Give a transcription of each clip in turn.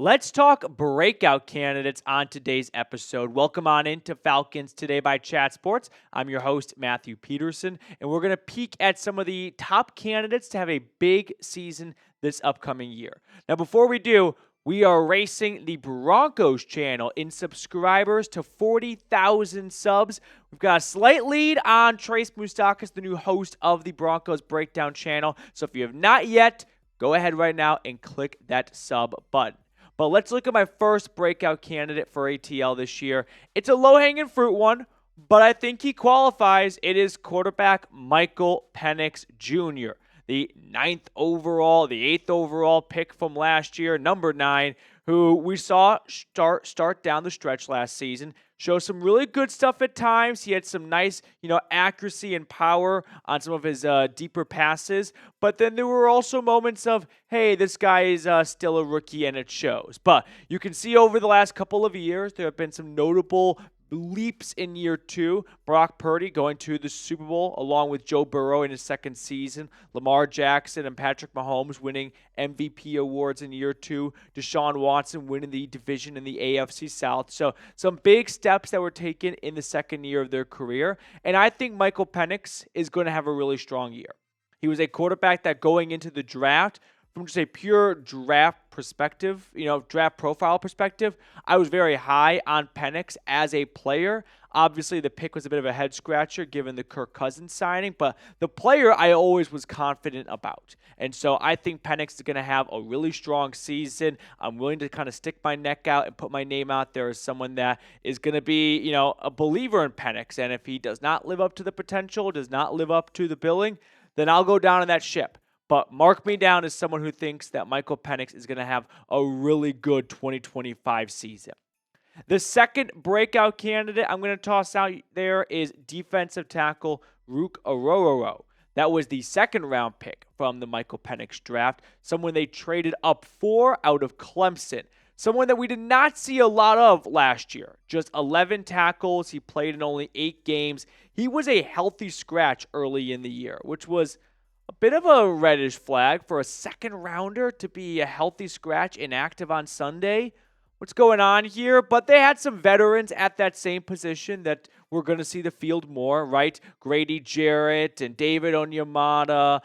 Let's talk breakout candidates on today's episode. Welcome on into Falcons Today by Chat Sports. I'm your host, Matthew Peterson, and we're going to peek at some of the top candidates to have a big season this upcoming year. Now, before we do, we are racing the Broncos channel in subscribers to 40,000 subs. We've got a slight lead on Trace Moustakis, the new host of the Broncos Breakdown channel. So if you have not yet, go ahead right now and click that sub button. But let's look at my first breakout candidate for ATL this year. It's a low-hanging fruit one, but I think he qualifies. It is quarterback Michael Penix Jr., the 8th overall pick from last year, number 9, who we saw start down the stretch last season, show some really good stuff at times. He had some nice, accuracy and power on some of his deeper passes. But then there were also moments of, hey, this guy is still a rookie, and it shows. But you can see over the last couple of years, there have been some notable leaps in year 2. Brock Purdy going to the Super Bowl along with Joe Burrow in his second season. Lamar Jackson and Patrick Mahomes winning MVP awards in year 2. Deshaun Watson winning the division in the AFC South. So some big steps that were taken in the second year of their career. And I think Michael Penix is going to have a really strong year. He was a quarterback that going into the draft, from just a pure draft perspective, draft profile perspective, I was very high on Penix as a player. Obviously, the pick was a bit of a head scratcher given the Kirk Cousins signing, but the player I always was confident about. And so I think Penix is going to have a really strong season. I'm willing to kind of stick my neck out and put my name out there as someone that is going to be, a believer in Penix. And if he does not live up to the potential, does not live up to the billing, then I'll go down on that ship. But mark me down as someone who thinks that Michael Penix is going to have a really good 2025 season. The second breakout candidate I'm going to toss out there is defensive tackle Ruk Orhorhoro. That was the second round pick from the Michael Penix draft, someone they traded up for out of Clemson. Someone that we did not see a lot of last year. Just 11 tackles. He played in only 8 games. He was a healthy scratch early in the year, which was a bit of a reddish flag for a second rounder to be a healthy scratch inactive on Sunday. What's going on here? But they had some veterans at that same position that we're going to see the field more, right? Grady Jarrett and David Onyemata.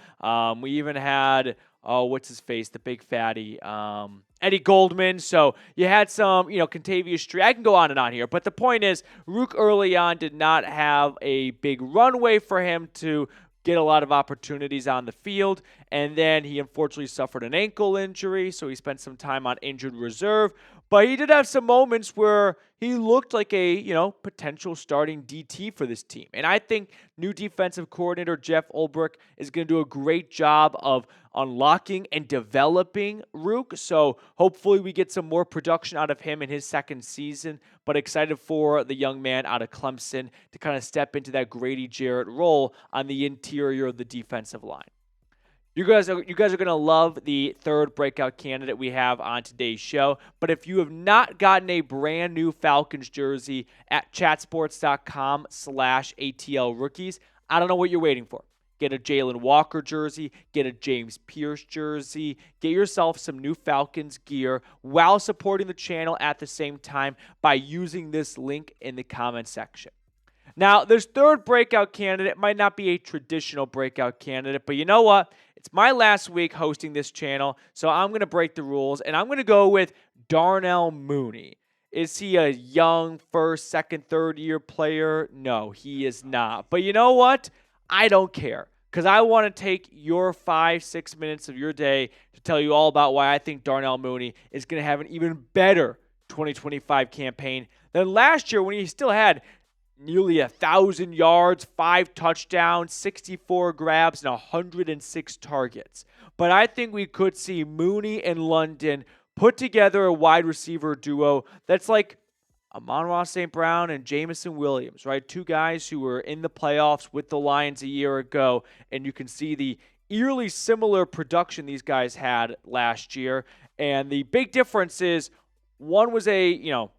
We even had, the big fatty, Eddie Goldman. So you had some, Contavious Street. I can go on and on here. But the point is, Ruke early on did not have a big runway for him to get a lot of opportunities on the field, and then he unfortunately suffered an ankle injury, so he spent some time on injured reserve. But he did have some moments where he looked like a, potential starting DT for this team. And I think new defensive coordinator Jeff Ulbrich is going to do a great job of unlocking and developing Ruke. So hopefully we get some more production out of him in his second season. But excited for the young man out of Clemson to kind of step into that Grady Jarrett role on the interior of the defensive line. You guys are going to love the third breakout candidate we have on today's show. But if you have not gotten a brand new Falcons jersey at chatsports.com/ATL rookies, I don't know what you're waiting for. Get a Jalen Walker jersey, get a James Pierce jersey, get yourself some new Falcons gear while supporting the channel at the same time by using this link in the comment section. Now, this third breakout candidate might not be a traditional breakout candidate, but you know what? It's my last week hosting this channel, so I'm going to break the rules, and I'm going to go with Darnell Mooney. Is he a young first, second, third-year player? No, he is not. But you know what? I don't care, because I want to take your 5-6 minutes of your day to tell you all about why I think Darnell Mooney is going to have an even better 2025 campaign than last year when he still had nearly 1,000 yards, 5 touchdowns, 64 grabs, and 106 targets. But I think we could see Mooney and London put together a wide receiver duo that's like Amon-Ra St. Brown and Jamison Williams, right? 2 guys who were in the playoffs with the Lions a year ago, and you can see the eerily similar production these guys had last year. And the big difference is one was a,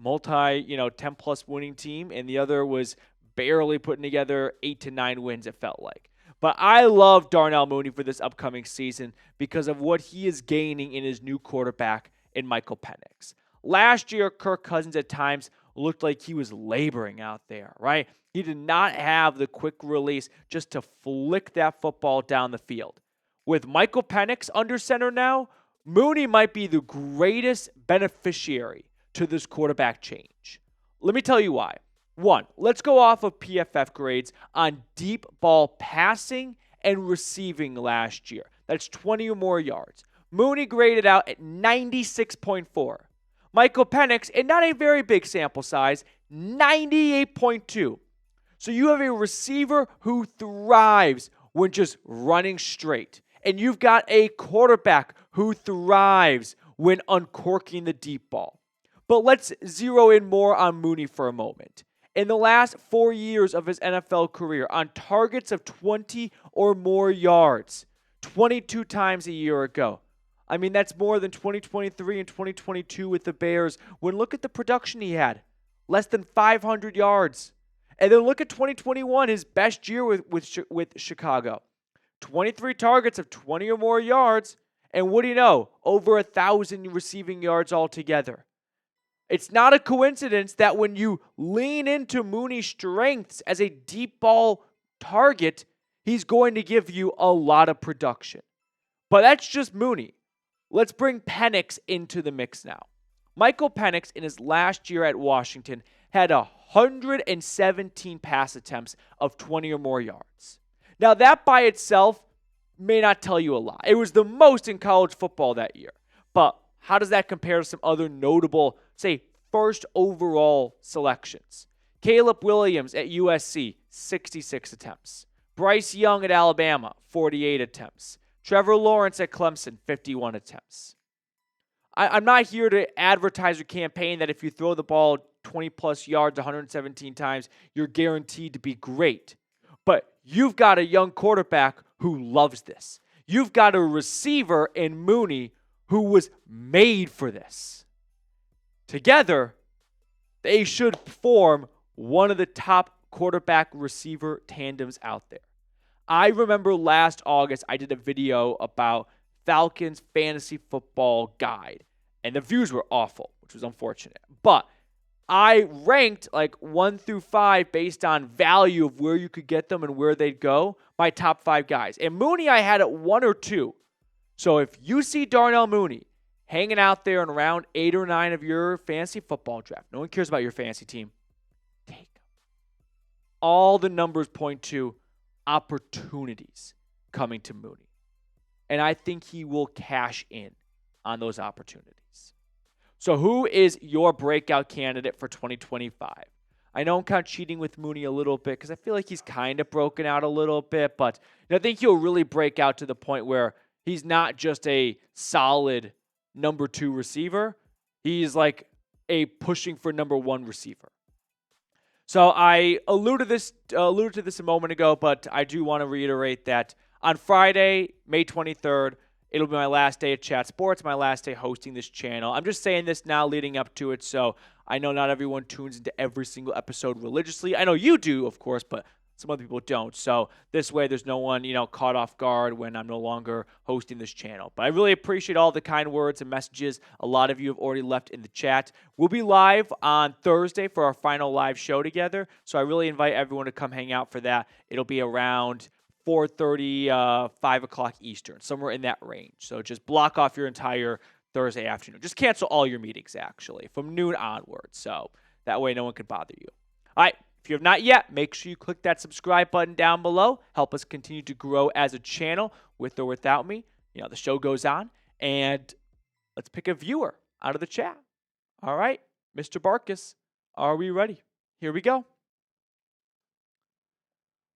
multi, 10-plus winning team, and the other was barely putting together 8 to 9 wins, it felt like. But I love Darnell Mooney for this upcoming season because of what he is gaining in his new quarterback in Michael Penix. Last year, Kirk Cousins at times looked like he was laboring out there, right? He did not have the quick release just to flick that football down the field. With Michael Penix under center now, Mooney might be the greatest beneficiary to this quarterback change. Let me tell you why. One, let's go off of PFF grades on deep ball passing and receiving last year. That's 20 or more yards. Mooney graded out at 96.4. Michael Penix, and not a very big sample size, 98.2. So you have a receiver who thrives when just running straight. And you've got a quarterback who thrives when uncorking the deep ball. But let's zero in more on Mooney for a moment. In the last 4 years of his NFL career, on targets of 20 or more yards, 22 times a year ago. I mean, that's more than 2023 and 2022 with the Bears. When look at the production he had, less than 500 yards. And then look at 2021, his best year with Chicago. 23 targets of 20 or more yards, and what do you know? Over 1,000 receiving yards altogether. It's not a coincidence that when you lean into Mooney's strengths as a deep ball target, he's going to give you a lot of production. But that's just Mooney. Let's bring Penix into the mix now. Michael Penix, in his last year at Washington, had 117 pass attempts of 20 or more yards. Now, that by itself may not tell you a lot. It was the most in college football that year. But how does that compare to some other notable, say, first overall selections? Caleb Williams at USC, 66 attempts. Bryce Young at Alabama, 48 attempts. Trevor Lawrence at Clemson, 51 attempts. I'm not here to advertise or campaign that if you throw the ball 20-plus yards 117 times, you're guaranteed to be great. But you've got a young quarterback who loves this. You've got a receiver in Mooney who was made for this. Together, they should form one of the top quarterback-receiver tandems out there. I remember last August, I did a video about Falcons Fantasy Football Guide, and the views were awful, which was unfortunate. But I ranked like 1 through 5 based on value of where you could get them and where they'd go, my top 5 guys. And Mooney I had at 1 or 2. So if you see Darnell Mooney hanging out there in round 8 or 9 of your fantasy football draft, no one cares about your fantasy team, take him. All the numbers point to opportunities coming to Mooney. And I think he will cash in on those opportunities. So who is your breakout candidate for 2025? I know I'm kind of cheating with Mooney a little bit because I feel like he's kind of broken out a little bit, but I think he'll really break out to the point where he's not just a solid number 2 receiver. He's like a pushing for number 1 receiver. So I alluded to this a moment ago, but I do want to reiterate that on Friday, May 23rd, it'll be my last day at Chat Sports, my last day hosting this channel. I'm just saying this now leading up to it, so I know not everyone tunes into every single episode religiously. I know you do, of course, but some other people don't. So this way there's no one, caught off guard when I'm no longer hosting this channel. But I really appreciate all the kind words and messages a lot of you have already left in the chat. We'll be live on Thursday for our final live show together. So I really invite everyone to come hang out for that. It'll be around 4:30, 5 o'clock Eastern, somewhere in that range. So just block off your entire Thursday afternoon. Just cancel all your meetings, actually, from noon onwards. So that way no one can bother you. All right. If you have not yet, make sure you click that subscribe button down below. Help us continue to grow as a channel with or without me. The show goes on. And let's pick a viewer out of the chat. All right, Mr. Barkus, are we ready? Here we go.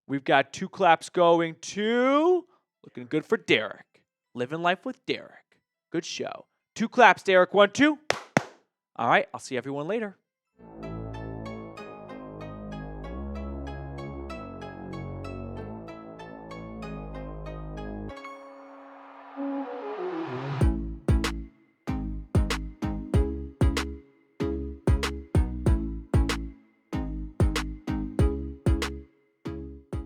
We've got 2 claps going to, looking good for Derek. Living life with Derek. Good show. 2 claps, Derek. 1, 2. All right, I'll see everyone later.